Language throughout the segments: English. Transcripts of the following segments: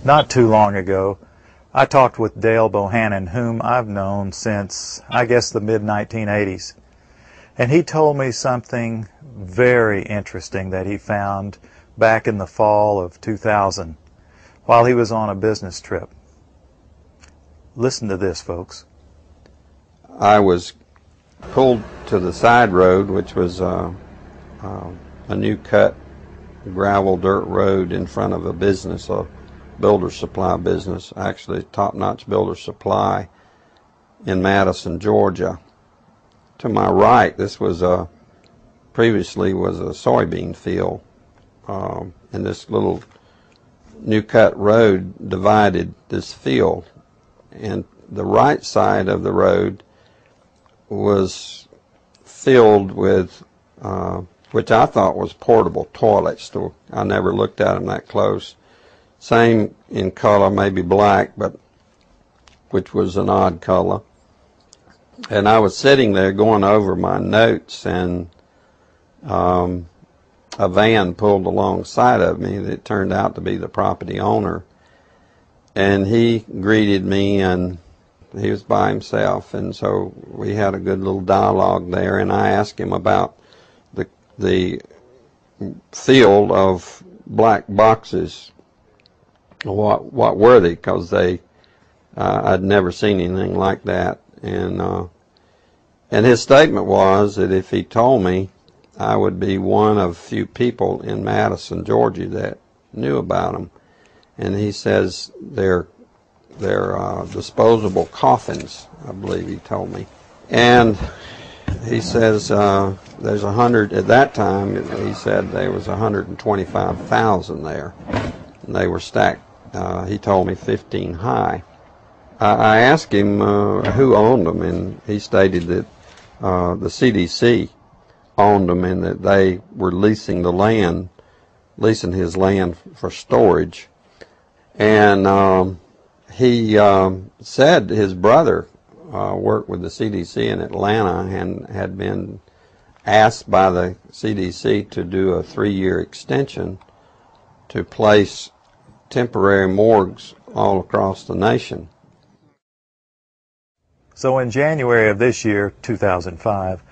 Not too long ago, I talked with Dale Bohannon, whom I've known since, I guess, the mid-1980s. And he told me something very interesting that he found back in the fall of 2000 while he was on a business trip. Listen to this, folks. I was pulled to the side road, which was a new cut gravel dirt road in front of a business, a builder supply business, actually top-notch builder supply in Madison, Georgia. To my right, this was previously was a soybean field, and this little new cut road divided this field, and the right side of the road was filled with which I thought was portable toilets. I never looked at them that close. Same in color, maybe black, but which was an odd color. And I was sitting there going over my notes, and a van pulled alongside of me that turned out to be the property owner. And he greeted me, and he was by himself, and so we had a good little dialogue there, and I asked him about the field of black boxes. What were they? Because I'd never seen anything like that, and his statement was that if he told me, I would be one of few people in Madison, Georgia that knew about them. And he says they're disposable coffins, I believe he told me. And he says there's 100, at that time, he said there was 125,000 there. And they were stacked, he told me 15 high. I asked him who owned them, and he stated that the CDC owned them and that they were leasing his land for storage. And he said his brother worked with the CDC in Atlanta and had been asked by the CDC to do a 3-year extension to place temporary morgues all across the nation. So in January of this year, 2005,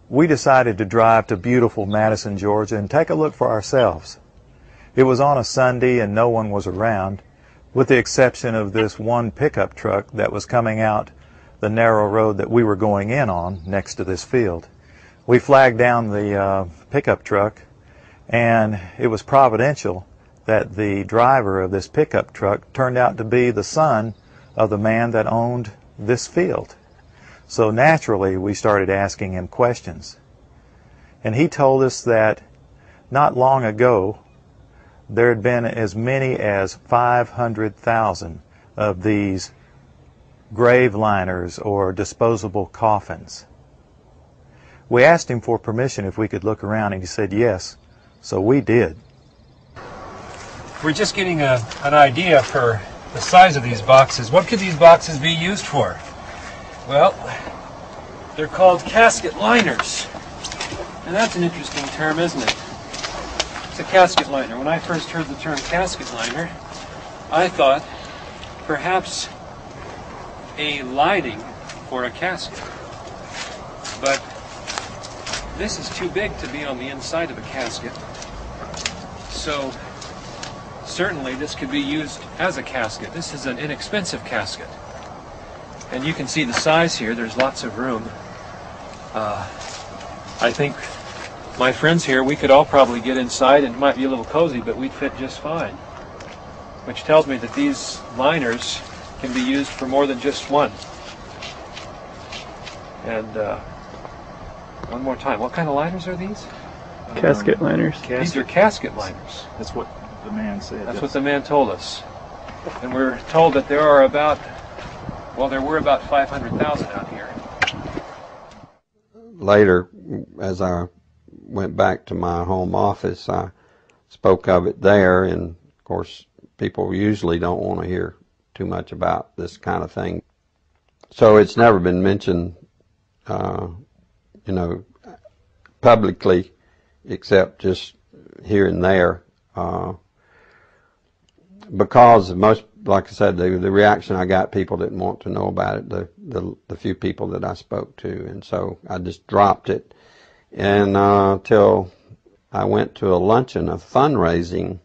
we decided to drive to beautiful Madison, Georgia and take a look for ourselves. It was on a Sunday and no one was around, with the exception of this one pickup truck that was coming out the narrow road that we were going in on next to this field. We flagged down the pickup truck, and it was providential that the driver of this pickup truck turned out to be the son of the man that owned this field. So naturally we started asking him questions. And he told us that not long ago there had been as many as 500,000 of these grave liners or disposable coffins. We asked him for permission if we could look around, and he said yes, so we did. We're just getting an idea for the size of these boxes. What could these boxes be used for? Well, they're called casket liners. And that's an interesting term, isn't it? It's a casket liner. When I first heard the term casket liner, I thought perhaps a lining for a casket. But this is too big to be on the inside of a casket. So certainly this could be used as a casket. This is an inexpensive casket. And you can see the size here. There's lots of room. I think my friends here, we could all probably get inside, and it might be a little cozy, but we'd fit just fine. Which tells me that these liners can be used for more than just one. And one more time, what kind of liners are these? Casket liners. These are casket liners. That's what the man said. That's what the man told us. And we're told that there are about, well, there were about 500,000 out here. Later, as I went back to my home office, I spoke of it there, and of course people usually don't want to hear too much about this kind of thing. So it's never been mentioned, publicly, except just here and there. because most, like I said, the reaction I got, people didn't want to know about it, the few people that I spoke to, and so I just dropped it. And till I went to a luncheon, a fundraiser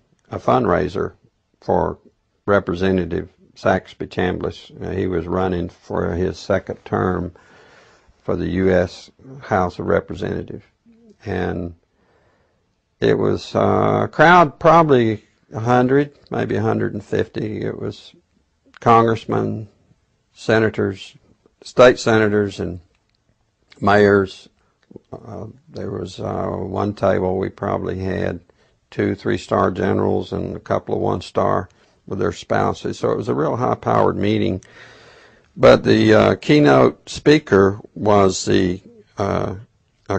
for Representative Saxby Chambliss. He was running for his second term for the U.S. House of Representatives. And it was a crowd, probably 100, maybe 150. It was congressmen, senators, state senators, and mayors. There was one table we probably had 2 3-star generals and a couple of 1-star with their spouses. So it was a real high-powered meeting. But the keynote speaker was a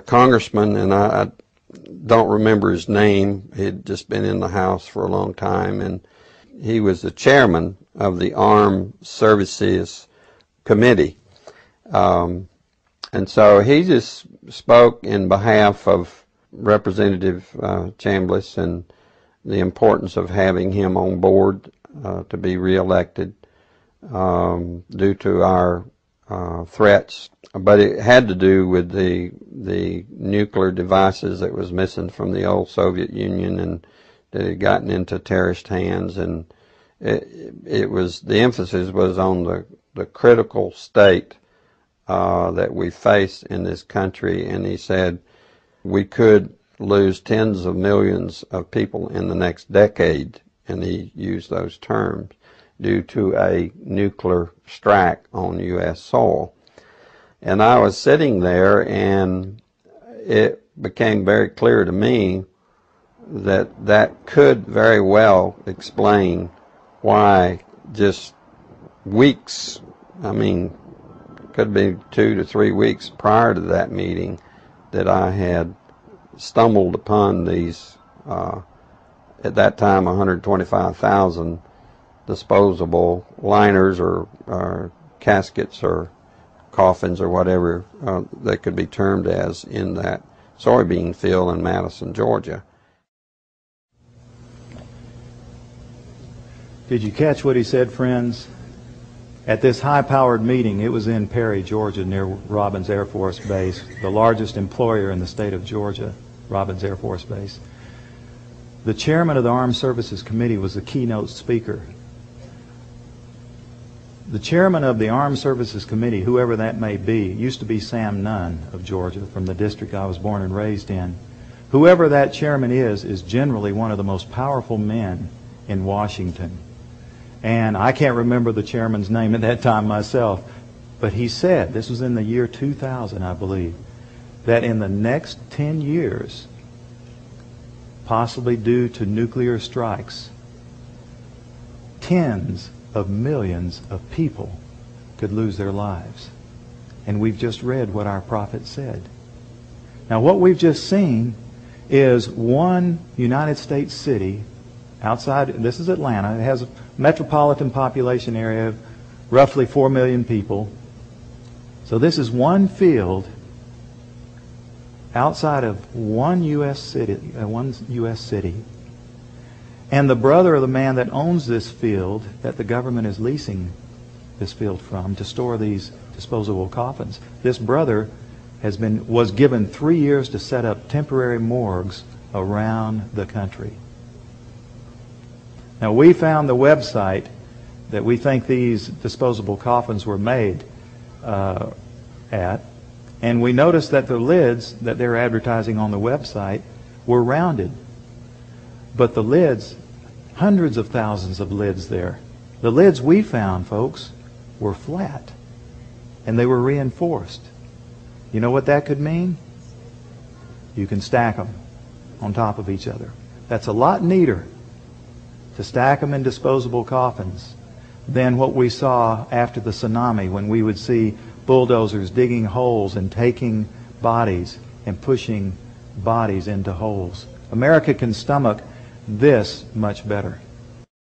congressman, and I don't remember his name. He'd just been in the House for a long time, and he was the chairman of the Armed Services Committee. And so he just spoke in behalf of Representative Chambliss and the importance of having him on board to be reelected due to our threats. But it had to do with the nuclear devices that was missing from the old Soviet Union and that had gotten into terrorist hands, and it was, the emphasis was on the critical state that we face in this country. And he said we could lose tens of millions of people in the next decade, and he used those terms, due to a nuclear strike on U.S. soil. And I was sitting there, and it became very clear to me that that could very well explain why just weeks, I mean, could be 2 to 3 weeks prior to that meeting, that I had stumbled upon these, at that time, 125,000 disposable liners or caskets or coffins or whatever they could be termed as in that soybean field in Madison, Georgia. Did you catch what he said, friends? At this high-powered meeting, it was in Perry, Georgia, near Robins Air Force Base, the largest employer in the state of Georgia, Robins Air Force Base. The chairman of the Armed Services Committee was the keynote speaker. The chairman of the Armed Services Committee, whoever that may be, used to be Sam Nunn of Georgia, from the district I was born and raised in. Whoever that chairman is generally one of the most powerful men in Washington. And I can't remember the chairman's name at that time myself, but he said, this was in the year 2000, I believe, that in the next 10 years, possibly due to nuclear strikes, tens of millions of people could lose their lives. And we've just read what our prophet said. Now, what we've just seen is one United States city outside, this is Atlanta, it has a metropolitan population area of roughly 4 million people. So this is one field outside of one U.S. city, and the brother of the man that owns this field, that the government is leasing this field from to store these disposable coffins, this brother was given 3 years to set up temporary morgues around the country. Now, we found the website that we think these disposable coffins were made at, and we noticed that the lids that they're advertising on the website were rounded. But the lids, hundreds of thousands of lids there, the lids we found, folks, were flat, and they were reinforced. You know what that could mean? You can stack them on top of each other. That's a lot neater to stack them in disposable coffins than what we saw after the tsunami, when we would see bulldozers digging holes and taking bodies and pushing bodies into holes. America can stomach this much better.